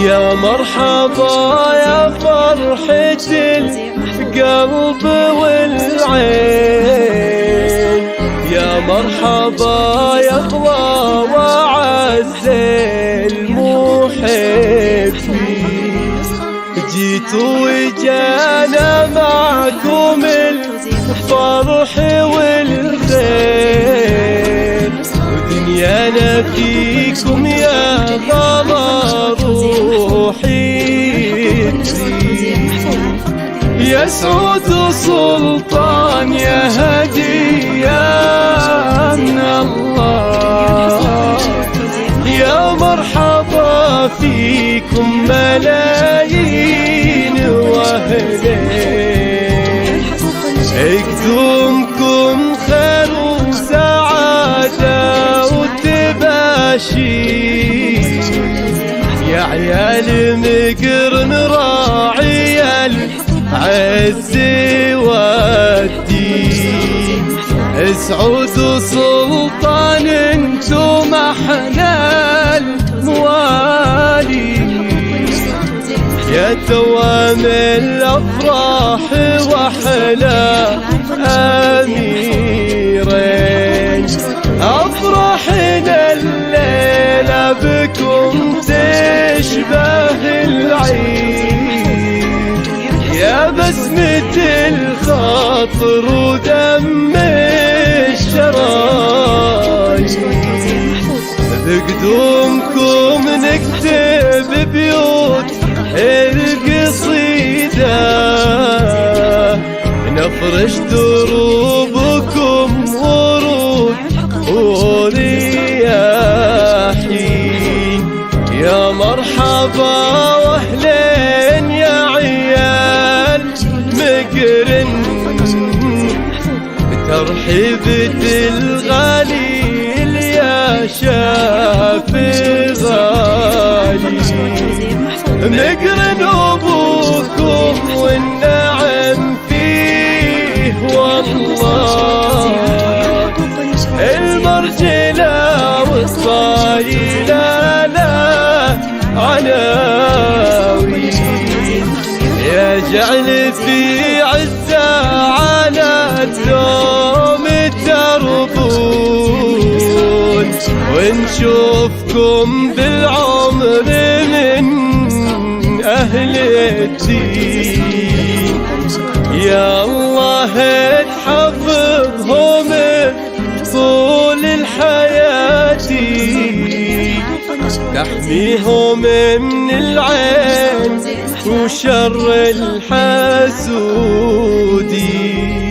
يا مرحبا يا فرحة القلب والعين، يا مرحبا يا اغلى وعز المحبين. جيتوا وجانا معكم الفرح والخير، ودنيانا فيكم يا غلا روحي يا سعود سلطان يا هدية من الله. يا مرحبا فيكم ملايين واهلين، قدومكم خير وسعادة وتباشير. يا عيال مقرن راعي العز والدين، سعود سلطان انتم احنا الموالين. يا دوام الافراح واحلى اميرين، افراحنا الليله بكم تشبه العيد. يا بسمة الخاطر ودم الشرايين، بقدومكم نكتب بيوت القصيدة، نفرش دروبكم ورود ورياحين. يا مرحبا واهلين يا عيال مقرن، ترحيبة الغالي يا شافي غالي. مقرن ابوكم والنعم فيه والله، المرجلة والصايلة لا عناوين. يا جعل في عزة على الدوم تربون، ونشوفكم بالعمر من أهل الدين. يا الله تحفظهم طول الحياة، تحميهم من العين وشر الحسودين.